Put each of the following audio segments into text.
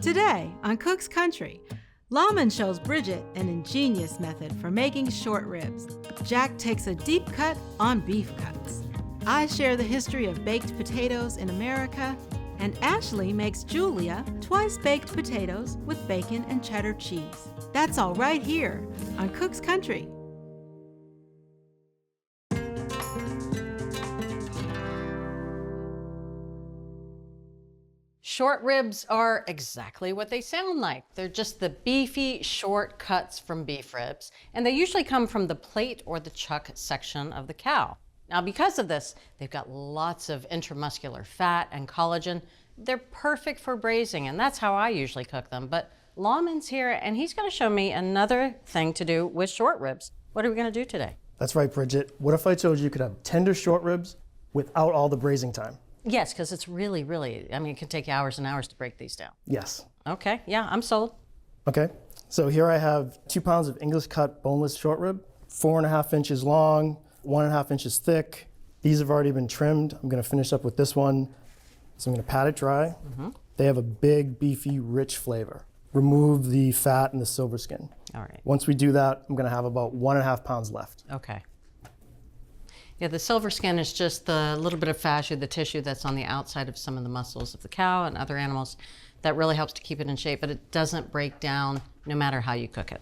Today on Cook's Country, Lawman shows Bridget an ingenious method for making short ribs. Jack takes a deep cut on beef cuts. I share the history of baked potatoes in America, and Ashley makes Julia twice-baked potatoes with bacon and cheddar cheese. That's all right here on Cook's Country. Short ribs are exactly what they sound like. They're just the beefy, short cuts from beef ribs, and they usually come from the plate or the chuck section of the cow. Now, because of this, they've got lots of intramuscular fat and collagen. They're perfect for braising, and that's how I usually cook them. But Lawman's here, and he's going to show me another thing to do with short ribs. What are we going to do today? That's right, Bridget. What if I told you could have tender short ribs without all the braising time? Yes, because it's really, I mean, it can take you hours and hours to break these down. Yes. Okay, yeah, I'm sold. Okay, so here I have 2 pounds of English cut boneless short rib, 4.5 inches long, 1.5 inches thick. These have already been trimmed. I'm gonna finish up with this one. So I'm gonna pat it dry. They have a big, beefy, rich flavor. Remove the fat and the silver skin. All right. Once we do that, I'm gonna have about 1.5 pounds left. Okay. Yeah, the silver skin is just the little bit of fascia, the tissue that's on the outside of some of the muscles of the cow and other animals that really helps to keep it in shape, but it doesn't break down no matter how you cook it.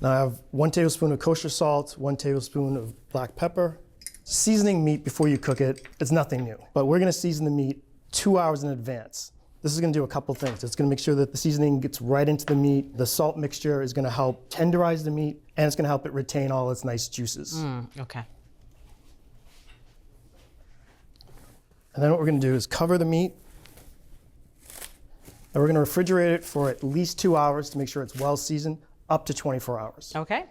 Now I have 1 tablespoon of kosher salt, 1 tablespoon of black pepper. Seasoning meat before you cook it, it's nothing new, but we're gonna season the meat 2 hours in advance. This is gonna do a couple things. It's gonna make sure that the seasoning gets right into the meat. The salt mixture is gonna help tenderize the meat, and it's gonna help it retain all its nice juices. Okay. And then what we're gonna do is cover the meat, and we're gonna refrigerate it for at least 2 hours to make sure it's well seasoned, up to 24 hours. Okay.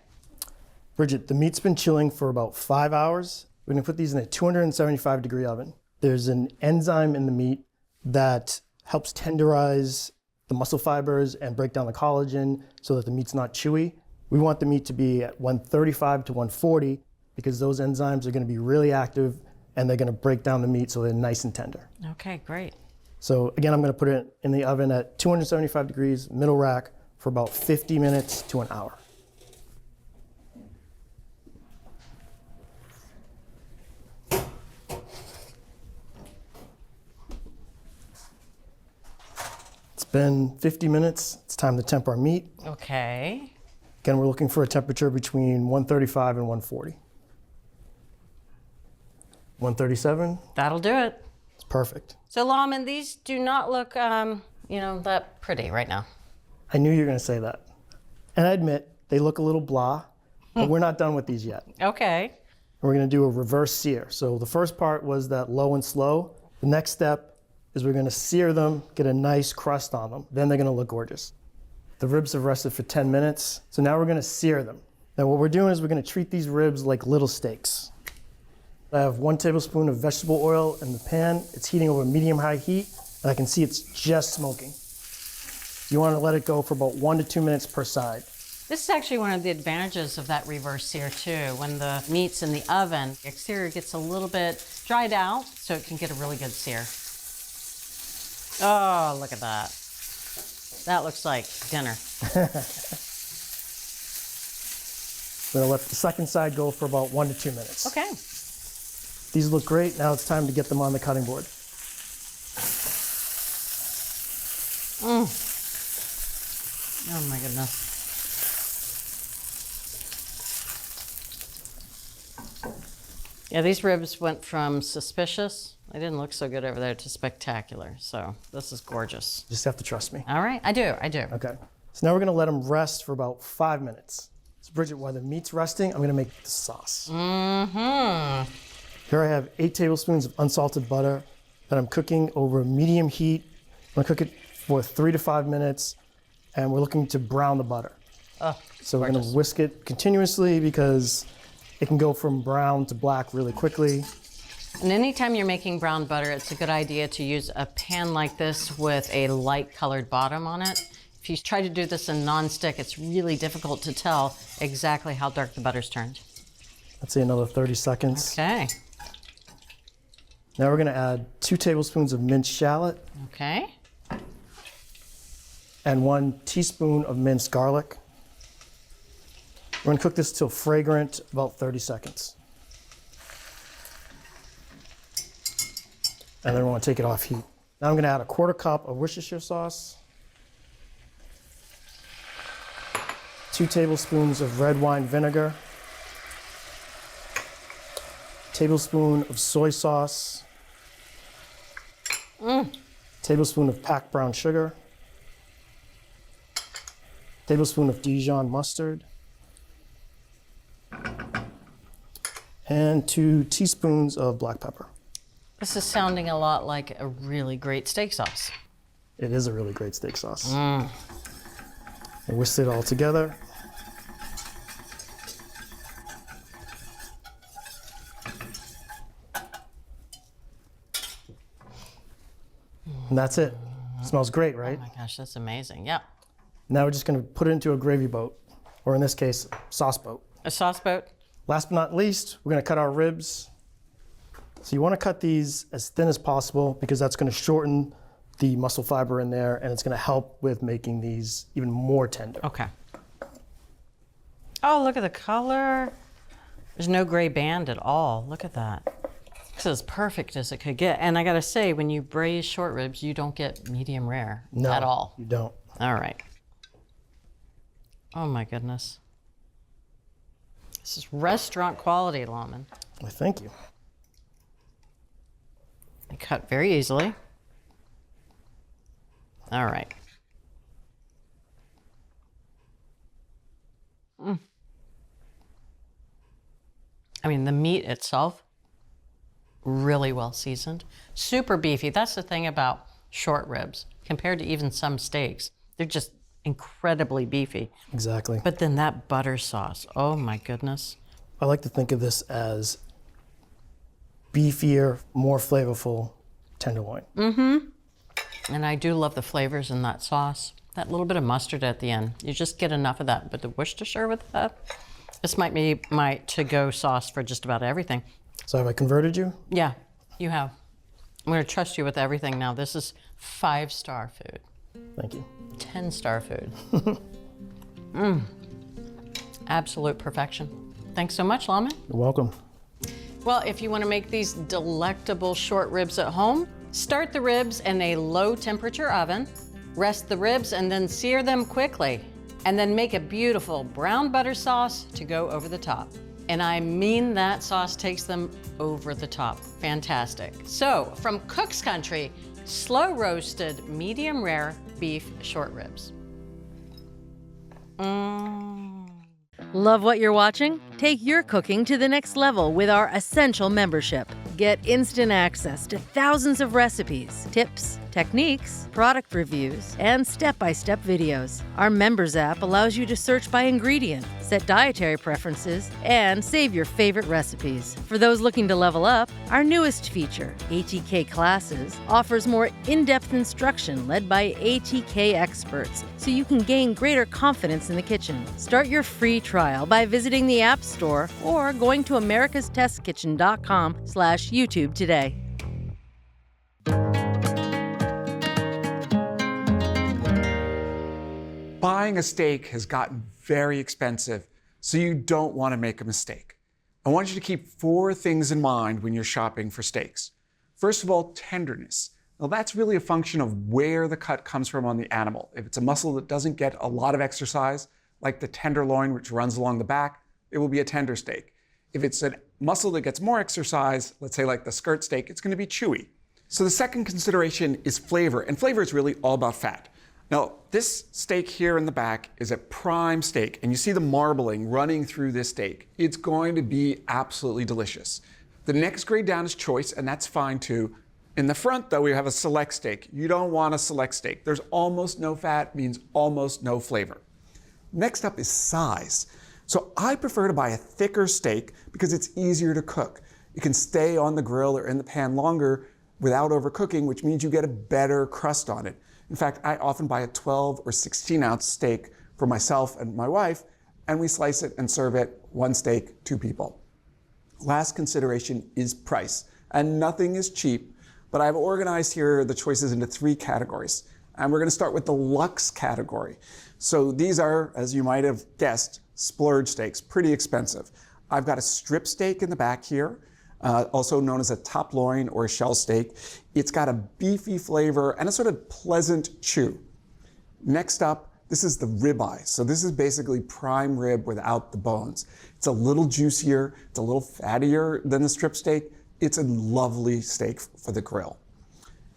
Bridget, the meat's been chilling for about 5 hours. We're gonna put these in a 275-degree oven. There's an enzyme in the meat that helps tenderize the muscle fibers and break down the collagen so that the meat's not chewy. We want the meat to be at 135 to 140 because those enzymes are gonna be really active and they're gonna break down the meat so they're nice and tender. Okay, great. So again, I'm gonna put it in the oven at 275 degrees, middle rack, for about 50 minutes to an hour. It's been 50 minutes. It's time to temper our meat. Okay. Again, we're looking for a temperature between 135 and 140. 137. That'll do it. It's perfect. So Lawman, these do not look, that pretty right now. I knew you were gonna say that. And I admit, they look a little blah, but we're not done with these yet. Okay. We're gonna do a reverse sear. So the first part was that low and slow. The next step is we're gonna sear them, get a nice crust on them. Then they're gonna look gorgeous. The ribs have rested for 10 minutes. So now we're gonna sear them. Now what we're doing is we're gonna treat these ribs like little steaks. I have 1 tablespoon of vegetable oil in the pan. It's heating over medium-high heat, and I can see it's just smoking. You wanna let it go for about 1 to 2 minutes per side. This is actually one of the advantages of that reverse sear too. When the meat's in the oven, the exterior gets a little bit dried out so it can get a really good sear. Oh, look at that. That looks like dinner. We're gonna let the second side go for about 1 to 2 minutes. Okay. These look great. Now it's time to get them on the cutting board. Oh my goodness. Yeah, these ribs went from suspicious, they didn't look so good over there, to spectacular. So this is gorgeous. Just have to trust me. All right, I do. Okay. So now we're gonna let them rest for about 5 minutes. So Bridget, while the meat's resting, I'm gonna make the sauce. Here I have 8 tablespoons of unsalted butter that I'm cooking over medium heat. I'm gonna cook it for 3 to 5 minutes, and we're looking to brown the butter. Oh, so we're gonna whisk it continuously because it can go from brown to black really quickly. And anytime you're making brown butter, it's a good idea to use a pan like this with a light colored bottom on it. If you try to do this in non-stick, it's really difficult to tell exactly how dark the butter's turned. Let's say another 30 seconds. Okay. Now we're gonna add 2 tablespoons of minced shallot. Okay. and 1 teaspoon of minced garlic. We're gonna cook this till fragrant, about 30 seconds. And then we're gonna take it off heat. Now I'm gonna add a 1/4 cup of Worcestershire sauce, 2 tablespoons of red wine vinegar, tablespoon of soy sauce, tablespoon of packed brown sugar, tablespoon of Dijon mustard, and 2 teaspoons of black pepper. This is sounding a lot like a really great steak sauce. It is a really great steak sauce. And whisk it all together. And that's it. Smells great, right? Oh my gosh, that's amazing. Yeah. Now we're just gonna put it into a gravy boat, or in this case, sauce boat. A sauce boat. Last but not least, we're gonna cut our ribs. So you wanna cut these as thin as possible because that's gonna shorten the muscle fiber in there, and it's gonna help with making these even more tender. Okay. Oh, look at the color. There's no gray band at all. Look at that. This is as perfect as it could get. And I gotta say, when you braise short ribs, you don't get medium rare at all. You don't. All right. Oh my goodness. This is restaurant quality, Lawman. Well, thank you. They cut very easily. All right. I mean, the meat itself, really well seasoned. Super beefy. That's the thing about short ribs. Compared to even some steaks, they're just incredibly beefy. Exactly. But then that butter sauce, oh my goodness. I like to think of this as beefier, more flavorful tenderloin. And I do love the flavors in that sauce. That little bit of mustard at the end. You just get enough of that. But the Worcestershire with that, this might be my to-go sauce for just about everything. So have I converted you? Yeah, you have. I'm gonna trust you with everything now. This is 5-star food. Thank you. 10-star food. Absolute perfection. Thanks so much, Lawman. You're welcome. Well, if you want to make these delectable short ribs at home, start the ribs in a low temperature oven, rest the ribs and then sear them quickly, and then make a beautiful brown butter sauce to go over the top. And I mean that sauce takes them over the top. Fantastic. So, from Cook's Country, slow roasted, medium rare beef short ribs. Love what you're watching? Take your cooking to the next level with our Essential membership. Get instant access to thousands of recipes, tips, techniques, product reviews, and step-by-step videos. Our members app allows you to search by ingredient, set dietary preferences, and save your favorite recipes. For those looking to level up, our newest feature, ATK Classes, offers more in-depth instruction led by ATK experts, so you can gain greater confidence in the kitchen. Start your free trial by visiting the App Store or going to americastestkitchen.com/YouTube today. Buying a steak has gotten very expensive, so you don't want to make a mistake. I want you to keep 4 things in mind when you're shopping for steaks. First of all, tenderness. Now that's really a function of where the cut comes from on the animal. If it's a muscle that doesn't get a lot of exercise, like the tenderloin which runs along the back, it will be a tender steak. If it's a muscle that gets more exercise, let's say like the skirt steak, it's going to be chewy. So the second consideration is flavor, and flavor is really all about fat. Now, this steak here in the back is a prime steak, and you see the marbling running through this steak. It's going to be absolutely delicious. The next grade down is choice, and that's fine too. In the front, though, we have a select steak. You don't want a select steak. There's almost no fat, means almost no flavor. Next up is size. So I prefer to buy a thicker steak because it's easier to cook. It can stay on the grill or in the pan longer without overcooking, which means you get a better crust on it. In fact, I often buy a 12 or 16 ounce steak for myself and my wife, and we slice it and serve it 1 steak, 2 people. Last consideration is price, and nothing is cheap, but I've organized here the choices into 3 categories. And we're going to start with the luxe category. So these are, as you might have guessed, splurge steaks, pretty expensive. I've got a strip steak in the back here, also known as a top loin or a shell steak. It's got a beefy flavor and a sort of pleasant chew. Next up, this is the ribeye. So this is basically prime rib without the bones. It's a little juicier, it's a little fattier than the strip steak. It's a lovely steak for the grill.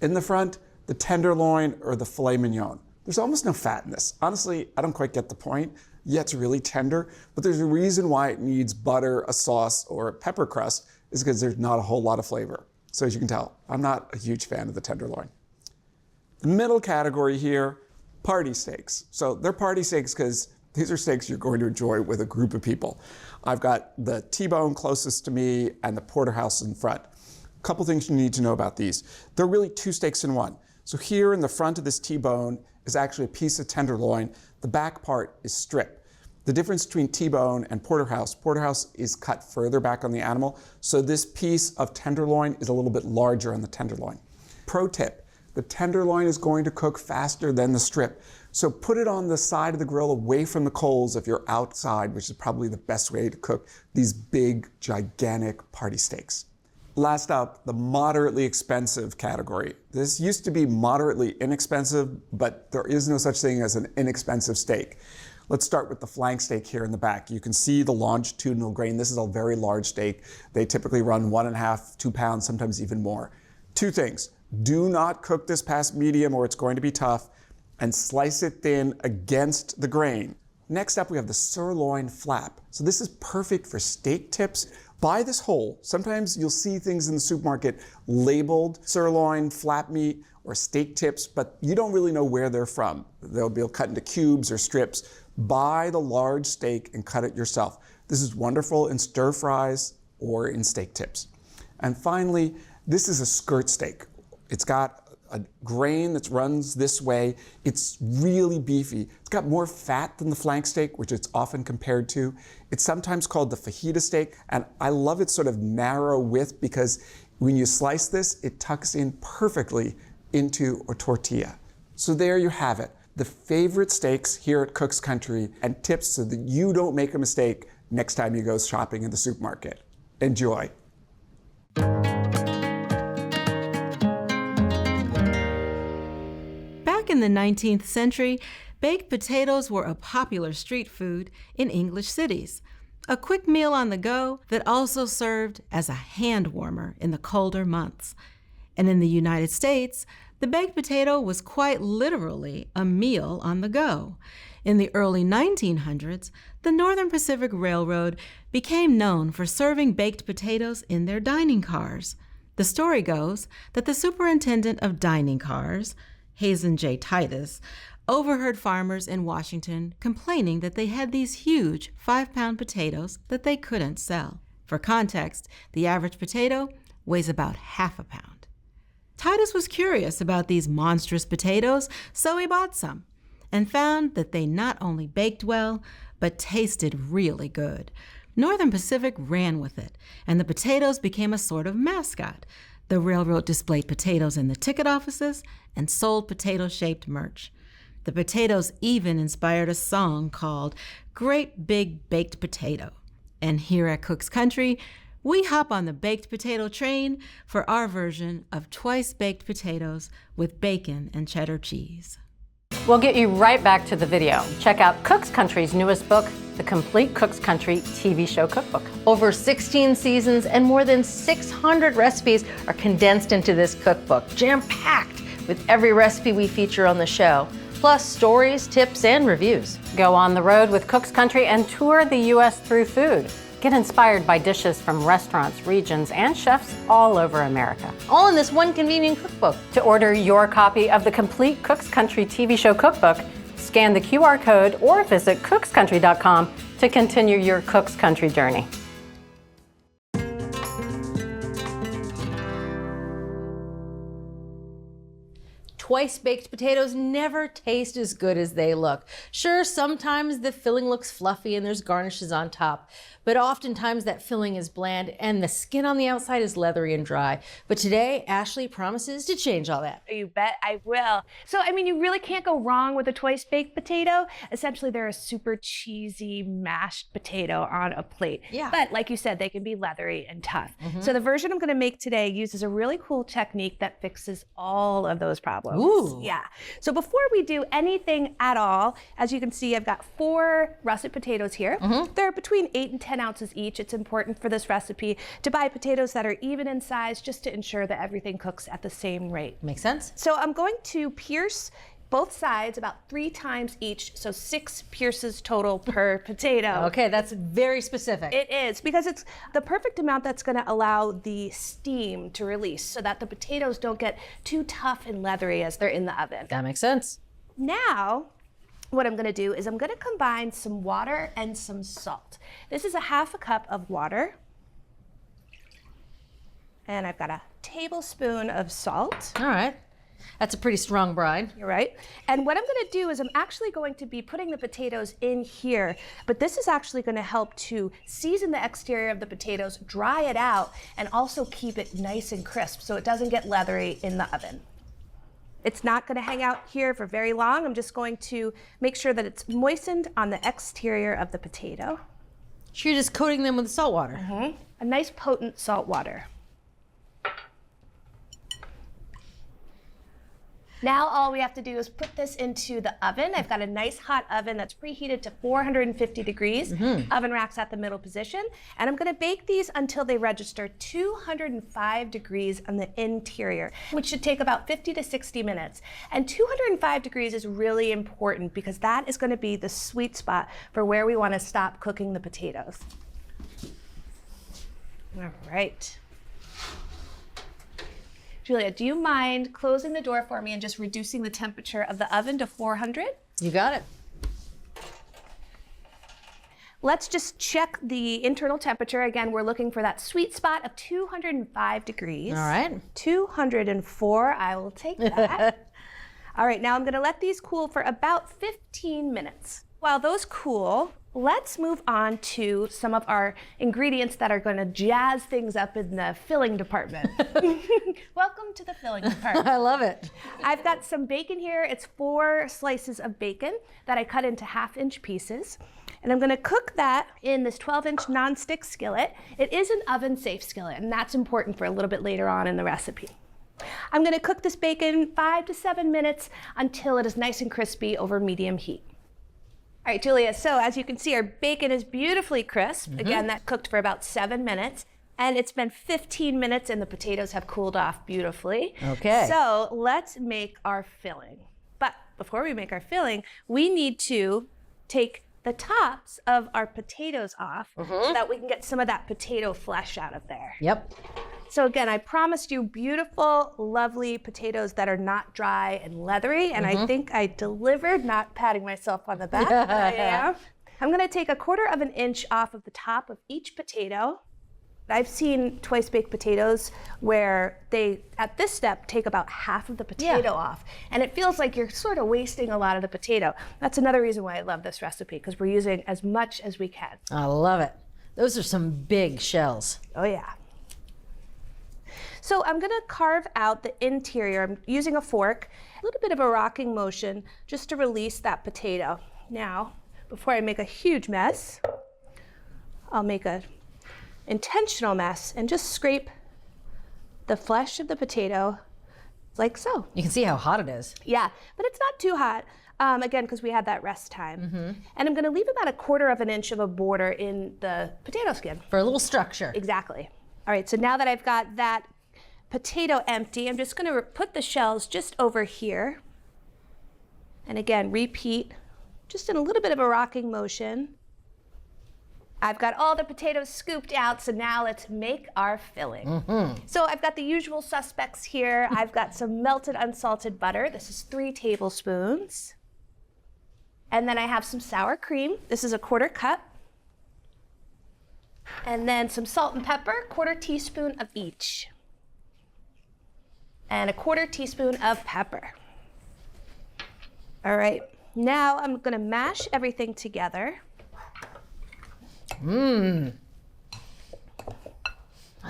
In the front, the tenderloin or the filet mignon. There's almost no fat in this. Honestly, I don't quite get the point. Yeah, it's really tender, but there's a reason why it needs butter, a sauce, or a pepper crust, is because there's not a whole lot of flavor. So as you can tell, I'm not a huge fan of the tenderloin. The middle category here, party steaks. So they're party steaks because these are steaks you're going to enjoy with a group of people. I've got the T-bone closest to me and the porterhouse in front. A couple things you need to know about these. They're really two steaks in one. So here in the front of this T-bone is actually a piece of tenderloin. The back part is strip. The difference between T-bone and porterhouse is cut further back on the animal. So this piece of tenderloin is a little bit larger on the tenderloin. Pro tip, the tenderloin is going to cook faster than the strip. So put it on the side of the grill away from the coals if you're outside, which is probably the best way to cook these big, gigantic party steaks. Last up, the moderately expensive category. This used to be moderately inexpensive, but there is no such thing as an inexpensive steak. Let's start with the flank steak here in the back. You can see the longitudinal grain. This is a very large steak. They typically run 1.5, 2 pounds, sometimes even more. Two things. Do not cook this past medium or it's going to be tough, and slice it thin against the grain. Next up, we have the sirloin flap. So this is perfect for steak tips. Buy this whole. Sometimes you'll see things in the supermarket labeled sirloin, flap meat, or steak tips, but you don't really know where they're from. They'll be cut into cubes or strips. Buy the large steak and cut it yourself. This is wonderful in stir fries or in steak tips. And finally, this is a skirt steak. It's got a grain that runs this way. It's really beefy. It's got more fat than the flank steak, which it's often compared to. It's sometimes called the fajita steak, and I love its sort of narrow width because when you slice this, it tucks in perfectly into a tortilla. So there you have it, the favorite steaks here at Cook's Country and tips so that you don't make a mistake next time you go shopping in the supermarket. Enjoy. Back in the 19th century, baked potatoes were a popular street food in English cities, a quick meal on the go that also served as a hand warmer in the colder months. And in the United States, the baked potato was quite literally a meal on the go. In the early 1900s, the Northern Pacific Railroad became known for serving baked potatoes in their dining cars. The story goes that the superintendent of dining cars, Hazen J. Titus, overheard farmers in Washington complaining that they had these huge 5-pound potatoes that they couldn't sell. For context, the average potato weighs about half a pound. Titus was curious about these monstrous potatoes, so he bought some and found that they not only baked well, but tasted really good. Northern Pacific ran with it, and the potatoes became a sort of mascot. The railroad displayed potatoes in the ticket offices and sold potato-shaped merch. The potatoes even inspired a song called Great Big Baked Potato. And here at Cook's Country, we hop on the baked potato train for our version of twice-baked potatoes with bacon and cheddar cheese. We'll get you right back to the video. Check out Cook's Country's newest book, The Complete Cook's Country TV Show Cookbook. Over 16 seasons and more than 600 recipes are condensed into this cookbook, jam-packed with every recipe we feature on the show, plus stories, tips, and reviews. Go on the road with Cook's Country and tour the U.S. through food. Get inspired by dishes from restaurants, regions, and chefs all over America. All in this one convenient cookbook. To order your copy of the Complete Cook's Country TV Show Cookbook, scan the QR code or visit cookscountry.com to continue your Cook's Country journey. Twice baked potatoes never taste as good as they look. Sure, sometimes the filling looks fluffy and there's garnishes on top, but oftentimes that filling is bland and the skin on the outside is leathery and dry. But today, Ashley promises to change all that. You bet I will. So, I mean, you really can't go wrong with a twice baked potato. Essentially, they're a super cheesy mashed potato on a plate. Yeah. But like you said, they can be leathery and tough. So the version I'm gonna make today uses a really cool technique that fixes all of those problems. Ooh. Yeah. So before we do anything at all, as you can see, I've got 4 russet potatoes here. They're between 8 and 10 ounces each. It's important for this recipe to buy potatoes that are even in size just to ensure that everything cooks at the same rate. Makes sense? So I'm going to pierce both sides about 3 times each, so 6 pierces total per potato. Okay, that's very specific. It is, because it's the perfect amount that's going to allow the steam to release so that the potatoes don't get too tough and leathery as they're in the oven. That makes sense. Now, what I'm going to do is I'm going to combine some water and some salt. This is a 1/2 cup of water. And I've got a tablespoon of salt. All right. That's a pretty strong brine. You're right. And what I'm going to do is I'm actually going to be putting the potatoes in here, but this is actually going to help to season the exterior of the potatoes, dry it out, and also keep it nice and crisp so it doesn't get leathery in the oven. It's not going to hang out here for very long. I'm just going to make sure that it's moistened on the exterior of the potato. So you're just coating them with salt water. A nice potent salt water. Now all we have to do is put this into the oven. I've got a nice hot oven that's preheated to 450 degrees. Oven rack's at the middle position. And I'm gonna bake these until they register 205 degrees on the interior, which should take about 50 to 60 minutes. And 205 degrees is really important because that is gonna be the sweet spot for where we wanna stop cooking the potatoes. All right. Julia, do you mind closing the door for me and just reducing the temperature of the oven to 400? You got it. Let's just check the internal temperature. Again, we're looking for that sweet spot of 205 degrees. All right. 204, I will take that. All right, now I'm gonna let these cool for about 15 minutes. While those cool, let's move on to some of our ingredients that are going to jazz things up in the filling department. Welcome to the filling department. I love it. I've got some bacon here. It's 4 slices of bacon that I cut into 1/2-inch pieces. And I'm going to cook that in this 12-inch nonstick skillet. It is an oven-safe skillet, and that's important for a little bit later on in the recipe. I'm going to cook this bacon 5 to 7 minutes until it is nice and crispy over medium heat. All right, Julia, so as you can see, our bacon is beautifully crisp. Again, that cooked for about 7 minutes. And it's been 15 minutes and the potatoes have cooled off beautifully. Okay. So let's make our filling. But before we make our filling, we need to take the tops of our potatoes off so that we can get some of that potato flesh out of there. Yep. So again, I promised you beautiful, lovely potatoes that are not dry and leathery, and I think I delivered, not patting myself on the back, but I am. I'm gonna take 1/4 inch off of the top of each potato. I've seen twice baked potatoes where they, at this step, take about half of the potato off. And it feels like you're sort of wasting a lot of the potato. That's another reason why I love this recipe, because we're using as much as we can. I love it. Those are some big shells. Oh yeah. So I'm gonna carve out the interior. I'm using a fork, a little bit of a rocking motion just to release that potato. Now, before I make a huge mess, I'll make a intentional mess and just scrape the flesh of the potato like so. You can see how hot it is. Yeah, but it's not too hot. Again, because we had that rest time. And I'm gonna leave about 1/4 inch of a border in the potato skin. For a little structure. Exactly. All right, so now that I've got that potato empty, I'm just gonna put the shells just over here. And again, repeat, just in a little bit of a rocking motion. I've got all the potatoes scooped out, so now let's make our filling. So I've got the usual suspects here. I've got some melted unsalted butter. This is 3 tablespoons. And then I have some sour cream. This is 1/4 cup. And then some salt and pepper, 1/4 teaspoon of each. And 1/4 teaspoon of pepper. All right, now I'm gonna mash everything together. That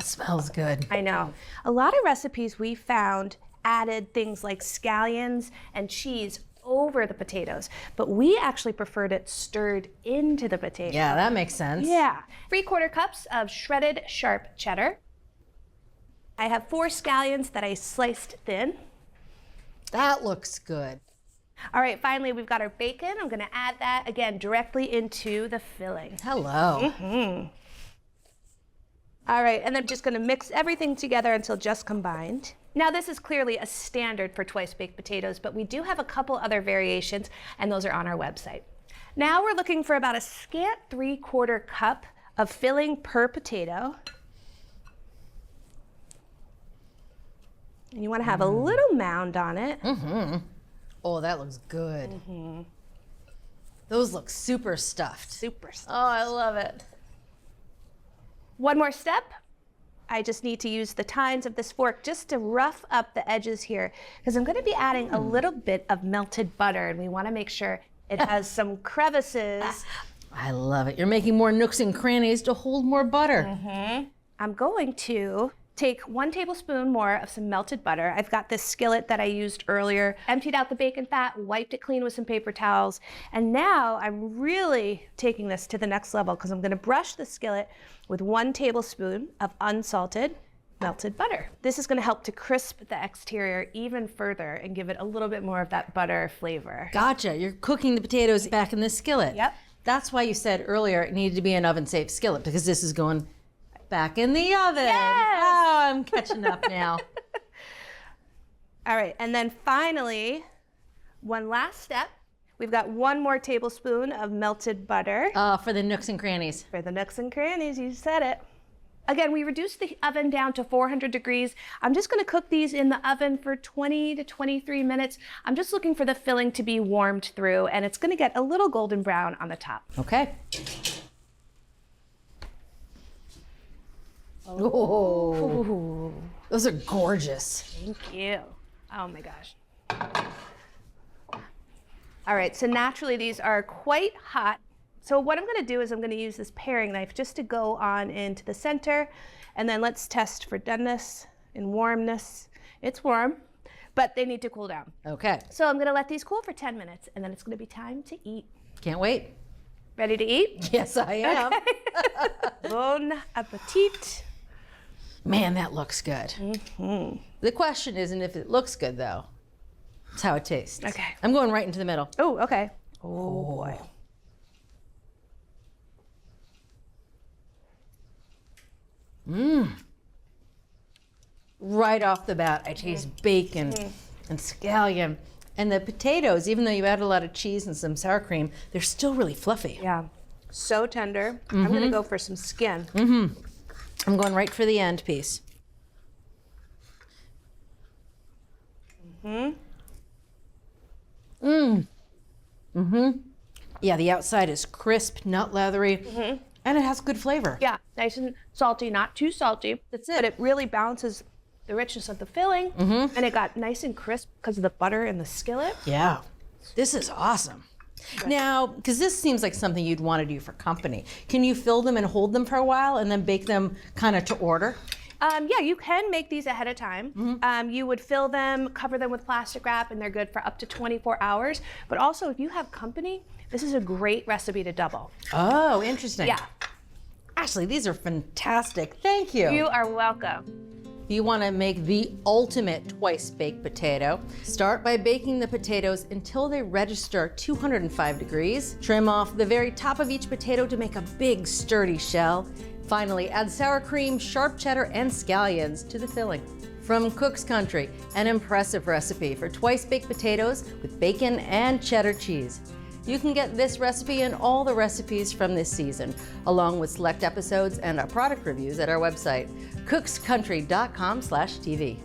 smells good. I know. A lot of recipes we found added things like scallions and cheese over the potatoes, but we actually preferred it stirred into the potato. Yeah, that makes sense. Yeah. 3/4 cups of shredded sharp cheddar. I have 4 scallions that I sliced thin. That looks good. All right, finally, we've got our bacon. I'm gonna add that again directly into the filling. Hello. All right, and I'm just gonna mix everything together until just combined. Now, this is clearly a standard for twice baked potatoes, but we do have a couple other variations, and those are on our website. Now we're looking for about a scant 3/4 cup of filling per potato. And you wanna have a little mound on it. Oh, that looks good. Those look super stuffed. Super. Oh, I love it. One more step. I just need to use the tines of this fork just to rough up the edges here, because I'm going to be adding a little bit of melted butter, and we want to make sure it has some crevices. I love it. You're making more nooks and crannies to hold more butter. I'm going to take 1 tablespoon more of some melted butter. I've got this skillet that I used earlier, emptied out the bacon fat, wiped it clean with some paper towels, and now I'm really taking this to the next level because I'm gonna brush the skillet with 1 tablespoon of unsalted melted butter. This is gonna help to crisp the exterior even further and give it a little bit more of that butter flavor. Gotcha. You're cooking the potatoes back in this skillet. Yep. That's why you said earlier it needed to be an oven-safe skillet, because this is going back in the oven. Yes! Oh, I'm catching up now. All right, and then finally, one last step. We've got 1 more tablespoon of melted butter. For the nooks and crannies. For the nooks and crannies, you said it. Again, we reduced the oven down to 400 degrees. I'm just gonna cook these in the oven for 20 to 23 minutes. I'm just looking for the filling to be warmed through, and it's gonna get a little golden brown on the top. Okay. Oh, those are gorgeous. Thank you. Oh my gosh. All right, so naturally these are quite hot. So what I'm gonna do is I'm gonna use this paring knife just to go on into the center, and then let's test for doneness and warmness. It's warm, but they need to cool down. Okay. So I'm gonna let these cool for 10 minutes, and then it's gonna be time to eat. Can't wait. Ready to eat? Yes, I am. Bon appetit. Man, that looks good. The question isn't if it looks good, though. It's how it tastes. Okay. I'm going right into the middle. Oh, okay. Oh boy. Right off the bat, I taste bacon and scallion. And the potatoes, even though you add a lot of cheese and some sour cream, they're still really fluffy. Yeah. So tender. I'm gonna go for some skin. I'm going right for the end piece. Yeah, the outside is crisp, not leathery, and it has good flavor. Yeah, nice and salty, not too salty. That's But it. it really balances the richness of the filling, and it got nice and crisp because of the butter in the skillet. Yeah, this is awesome. Now, because this seems like something you'd want to do for company, can you fill them and hold them for a while and then bake them kind of to order? Yeah, you can make these ahead of time. You would fill them, cover them with plastic wrap, and they're good for up to 24 hours. But also, if you have company, this is a great recipe to double. Oh, interesting. Yeah. Ashley, these are fantastic. Thank you. You are welcome. If you want to make the ultimate twice baked potato, start by baking the potatoes until they register 205 degrees. Trim off the very top of each potato to make a big, sturdy shell. Finally, add sour cream, sharp cheddar, and scallions to the filling. From Cook's Country, an impressive recipe for twice baked potatoes with bacon and cheddar cheese. You can get this recipe and all the recipes from this season, along with select episodes and our product reviews at our website, cookscountry.com/TV.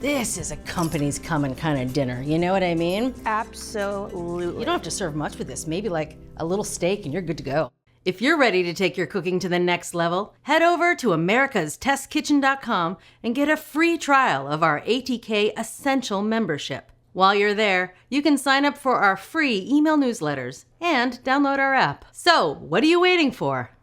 This is a company's coming kind of dinner, you know what I mean? Absolutely. You don't have to serve much with this, maybe like a little steak and you're good to go. If you're ready to take your cooking to the next level, head over to americastestkitchen.com and get a free trial of our ATK Essential membership. While you're there, you can sign up for our free email newsletters and download our app. So, what are you waiting for?